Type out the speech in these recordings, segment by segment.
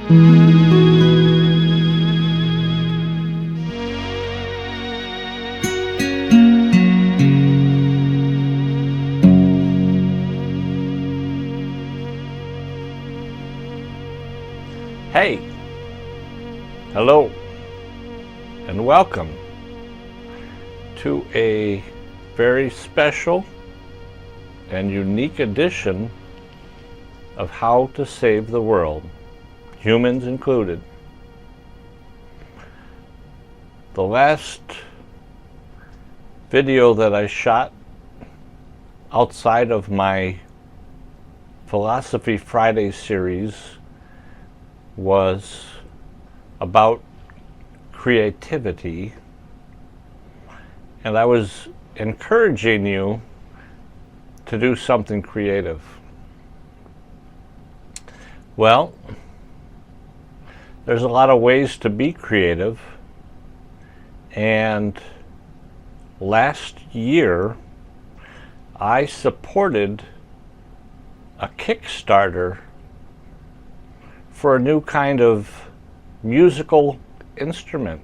Hey, hello, and welcome to a very special and unique edition of How to Save the World, humans included. The last video that I shot outside of my Philosophy Friday series was about creativity, and I was encouraging you to do something creative. Well, there's a lot of ways to be creative, and last year I supported a Kickstarter for a new kind of musical instrument.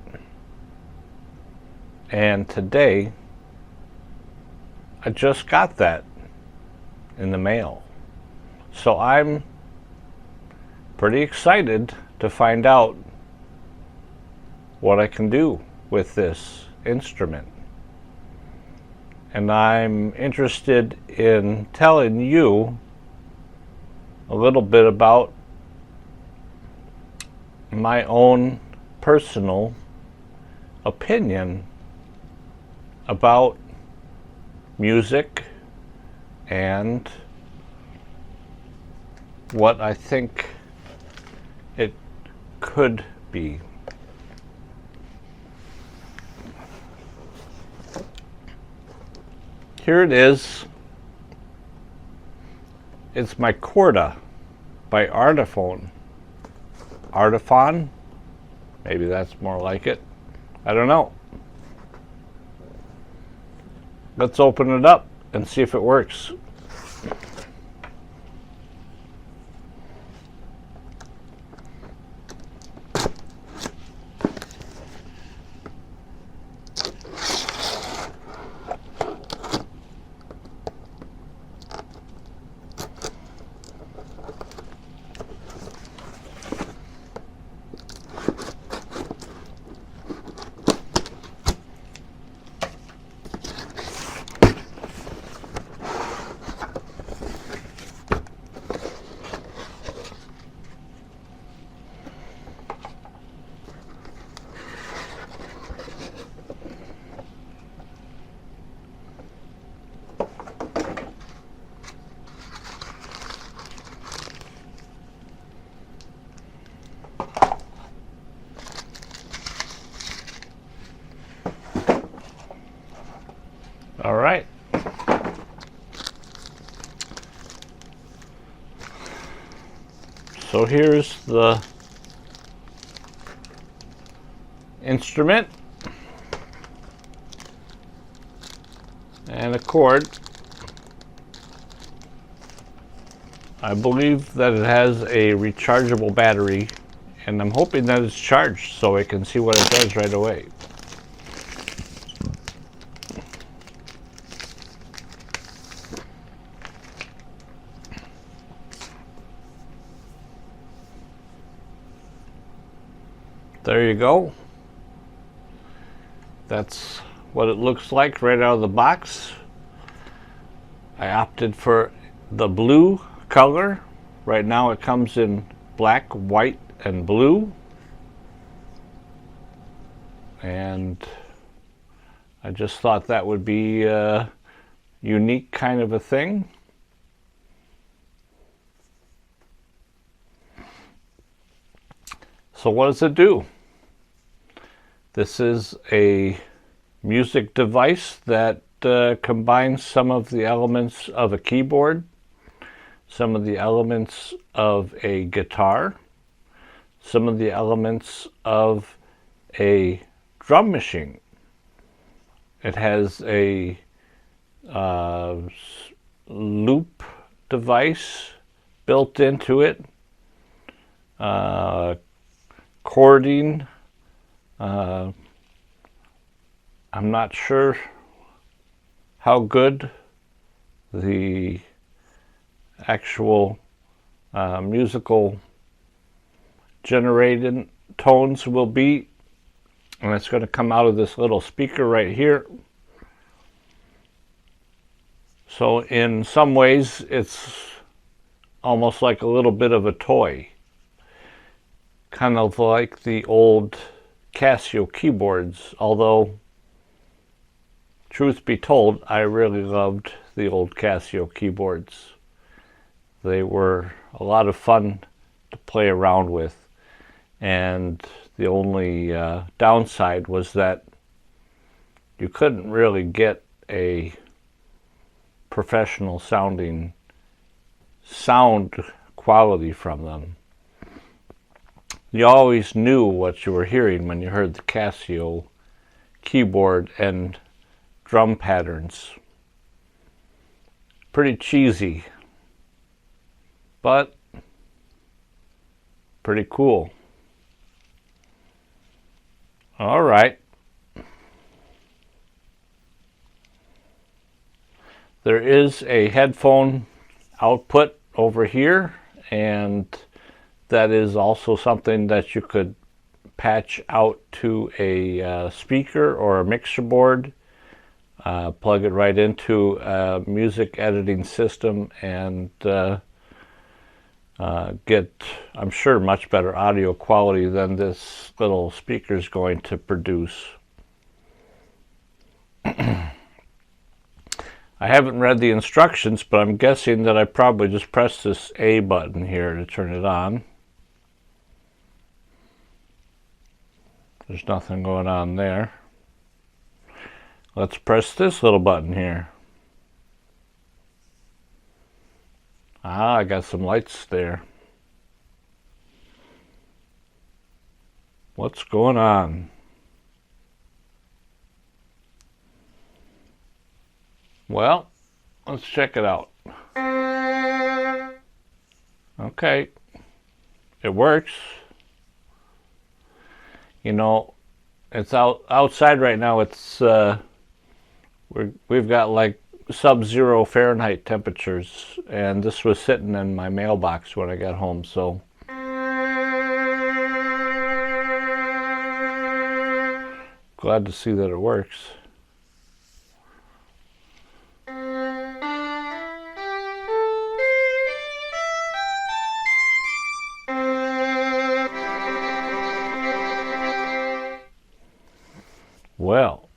And today, I just got that in the mail. So I'm pretty excited to find out what I can do with this instrument. And I'm interested in telling you a little bit about my own personal opinion about music and what I think it could be. Here it is. It's my Chorda by Artiphon. Artiphon? Maybe that's more like it. I don't know. Let's open it up and see if it works. All right. So here's the instrument and a cord. I believe that it has a rechargeable battery, and I'm hoping that it's charged so I can see what it does right away. There you go. That's what it looks like right out of the box. I opted for the blue color. Right now it comes in black, white, and blue. And I just thought that would be a unique kind of a thing. So what does it do? This is a music device that combines some of the elements of a keyboard, some of the elements of a guitar, some of the elements of a drum machine. It has a loop device built into it, chording. I'm not sure how good the actual musical generated tones will be, and it's going to come out of this little speaker right here. So in some ways it's almost like a little bit of a toy, kind of like the old Casio keyboards, although truth be told, I really loved the old Casio keyboards. They were a lot of fun to play around with, and the only downside was that you couldn't really get a professional sounding sound quality from them. You always knew what you were hearing when you heard the Casio keyboard and drum patterns. Pretty cheesy, but pretty cool. All right. There is a headphone output over here, and that is also something that you could patch out to a speaker or a mixer board, plug it right into a music editing system, and get, I'm sure, much better audio quality than this little speaker is going to produce. I haven't read the instructions, but I'm guessing that I probably just press this A button here to turn it on. There's nothing going on there. Let's press this little button here. Ah, I got some lights there. What's going on? Well, let's check it out. Okay, it works. You know, it's outside right now. It's we've got like sub-zero Fahrenheit temperatures, and this was sitting in my mailbox when I got home, so glad to see that it works. Well,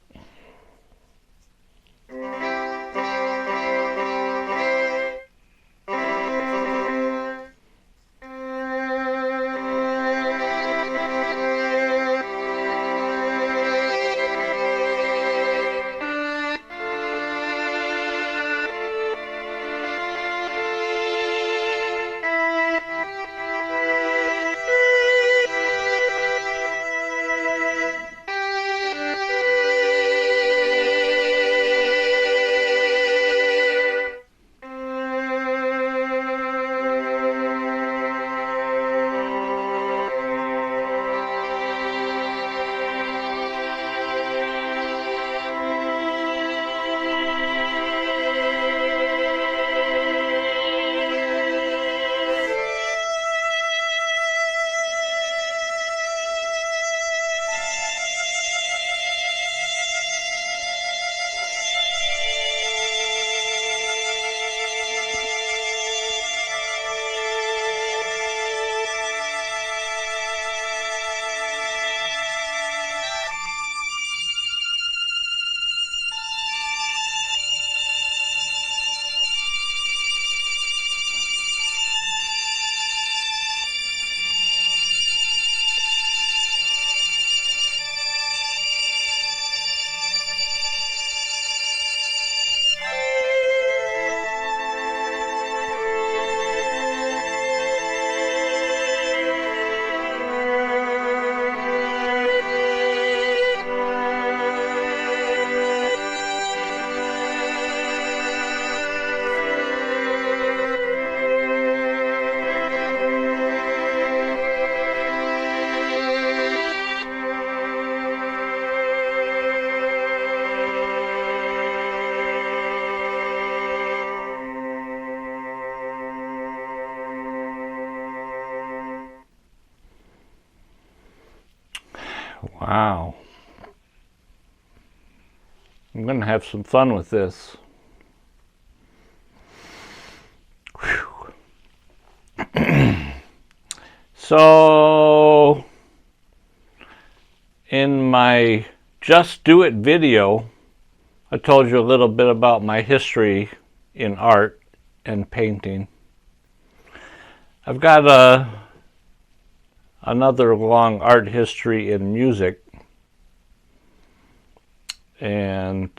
Wow. I'm going to have some fun with this. So, in my Just Do It video, I told you a little bit about my history in art and painting. I've got another long art history in music, and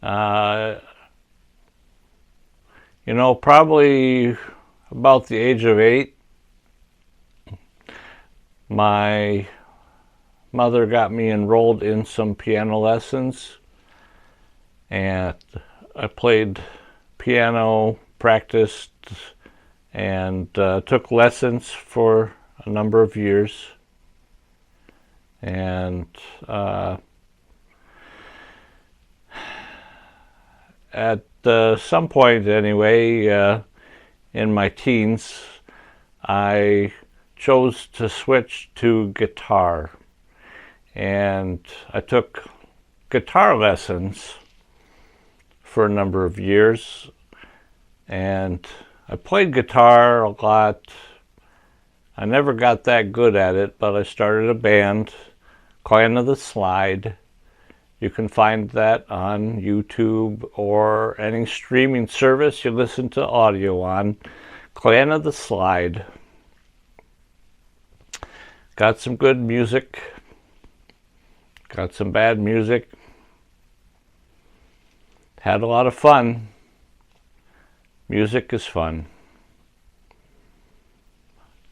you know, probably about the age of 8, my mother got me enrolled in some piano lessons, and I played piano, practiced, and took lessons for a number of years. And at some point anyway, in my teens, I chose to switch to guitar. And I took guitar lessons for a number of years, and I played guitar a lot. I never got that good at it, but I started a band, Clan of the Slide. You can find that on YouTube or any streaming service you listen to audio on. Clan of the Slide. Got some good music. Got some bad music. Had a lot of fun. Music is fun.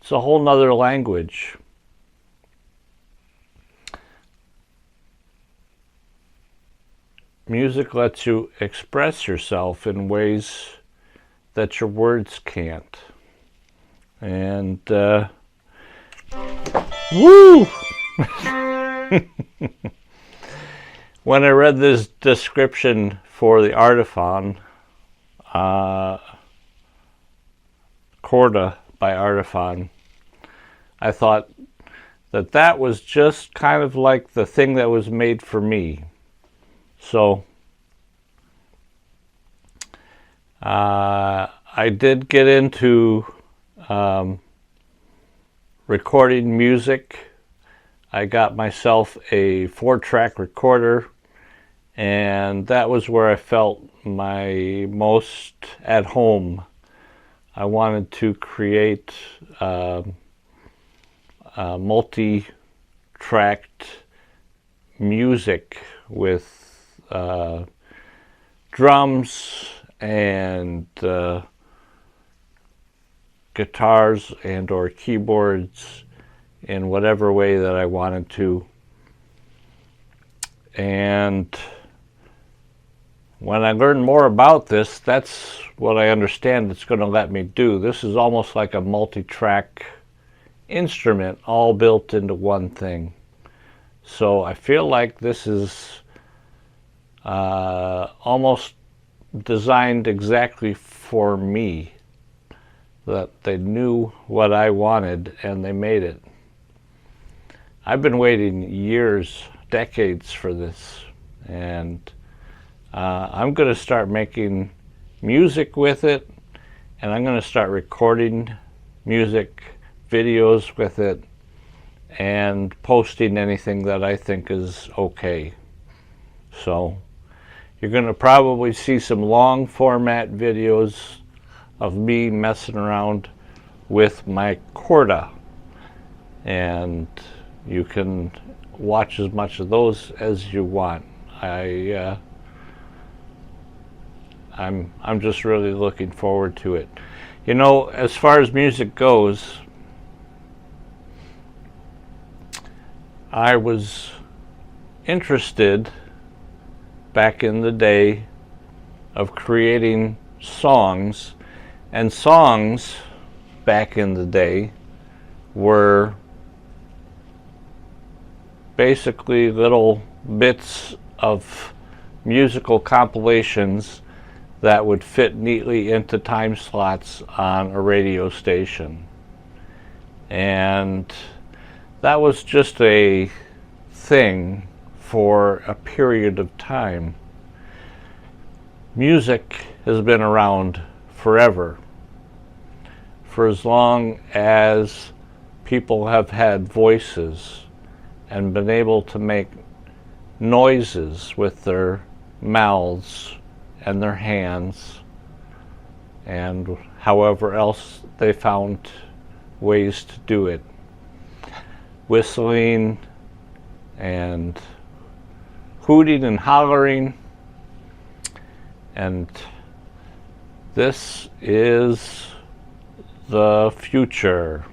It's a whole nother language. Music lets you express yourself in ways that your words can't. And, woo! When I read this description for the Artiphon, Chorda by Artiphon, I thought that that was just kind of like the thing that was made for me. So I did get into recording music. I got myself a 4-track recorder, and that was where I felt my most at home. I wanted to create multi-tracked music with drums and guitars and or keyboards in whatever way that I wanted to. And when I learn more about this, that's what I understand it's going to let me do. This is almost like a multi-track instrument all built into one thing. So I feel like this is almost designed exactly for me, that they knew what I wanted and they made it. I've been waiting years, decades for this, and I'm going to start making music with it, and I'm going to start recording music videos with it and posting anything that I think is okay. So you're going to probably see some long format videos of me messing around with my Chorda, and you can watch as much of those as you want. I'm just really looking forward to it. You know, as far as music goes, I was interested back in the day of creating songs, and songs back in the day were basically little bits of musical compilations that would fit neatly into time slots on a radio station. And that was just a thing for a period of time. Music has been around forever. For as long as people have had voices and been able to make noises with their mouths and their hands, and however else they found ways to do it. Whistling and hooting and hollering. And this is the future.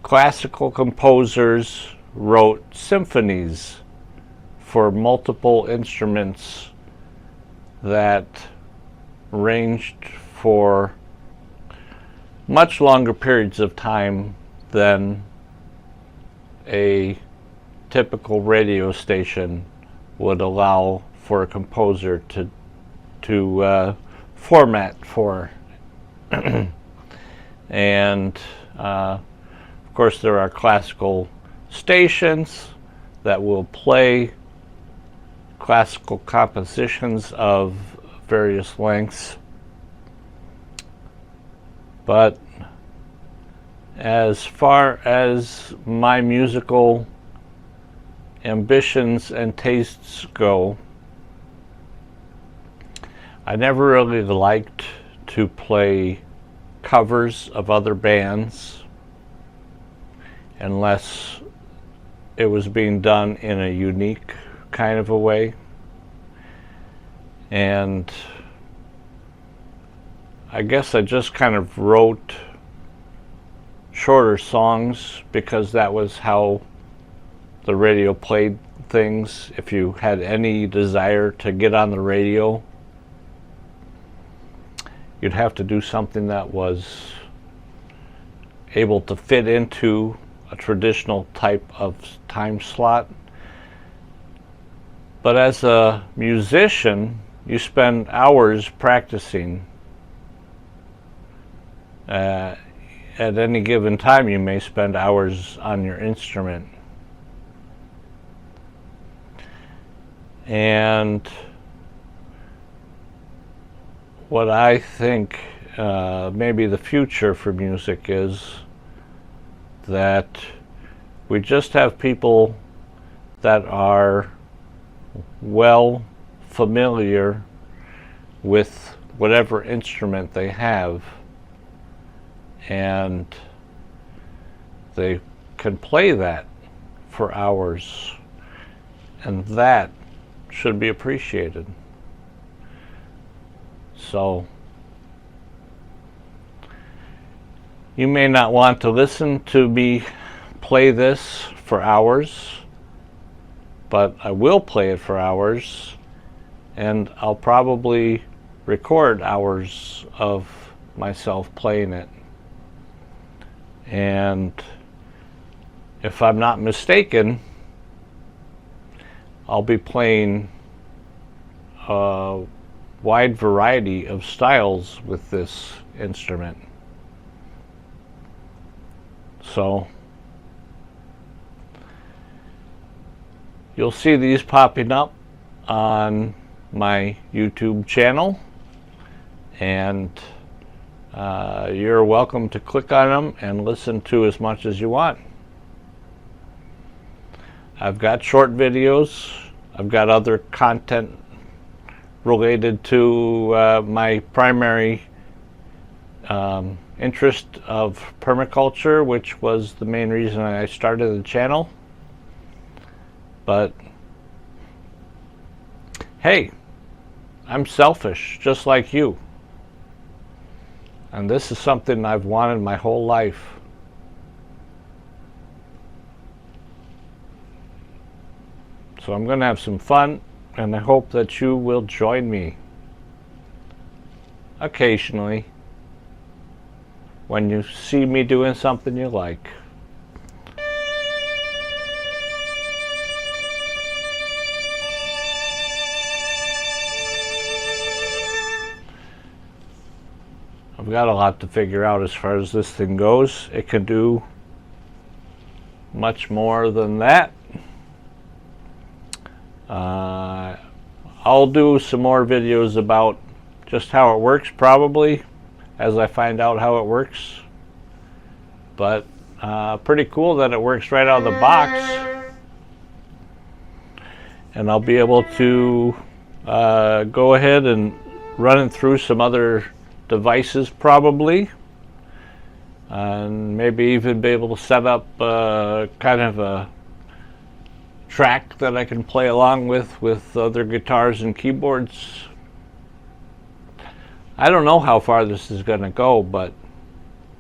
Classical composers wrote symphonies for multiple instruments that ranged for much longer periods of time than a typical radio station would allow for a composer to format for. And of course there are classical stations that will play classical compositions of various lengths. But as far as my musical ambitions and tastes go, I never really liked to play covers of other bands unless it was being done in a unique kind of a way. And I guess I just kind of wrote shorter songs because that was how the radio played things. If you had any desire to get on the radio, you'd have to do something that was able to fit into a traditional type of time slot. But as a musician, you spend hours practicing. At any given time, you may spend hours on your instrument. And what I think maybe the future for music is that we just have people that are well familiar with whatever instrument they have, and they can play that for hours, and that should be appreciated. So you may not want to listen to me play this for hours, but I will play it for hours, and I'll probably record hours of myself playing it. And if I'm not mistaken, I'll be playing a wide variety of styles with this instrument. So you'll see these popping up on my YouTube channel, and you're welcome to click on them and listen to as much as you want. I've got short videos. I've got other content related to my primary interest of permaculture, which was the main reason I started the channel. But hey, I'm selfish just like you, and this is something I've wanted my whole life. So I'm going to have some fun, and I hope that you will join me occasionally when you see me doing something you like. I've got a lot to figure out as far as this thing goes. It can do much more than that. I'll do some more videos about just how it works probably as I find out how it works. But pretty cool that it works right out of the box. And I'll be able to go ahead and run it through some other devices probably. And maybe even be able to set up kind of a track that I can play along with other guitars and keyboards. I don't know how far this is going to go, but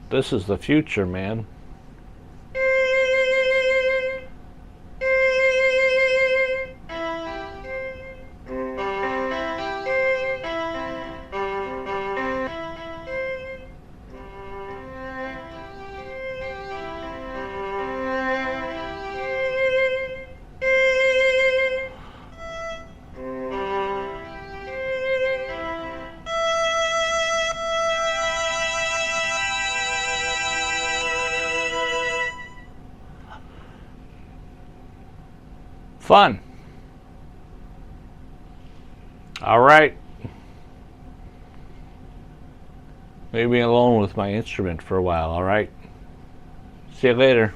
this is the future, man. Fun. All right. Leave me alone with my instrument for a while, all right? See you later.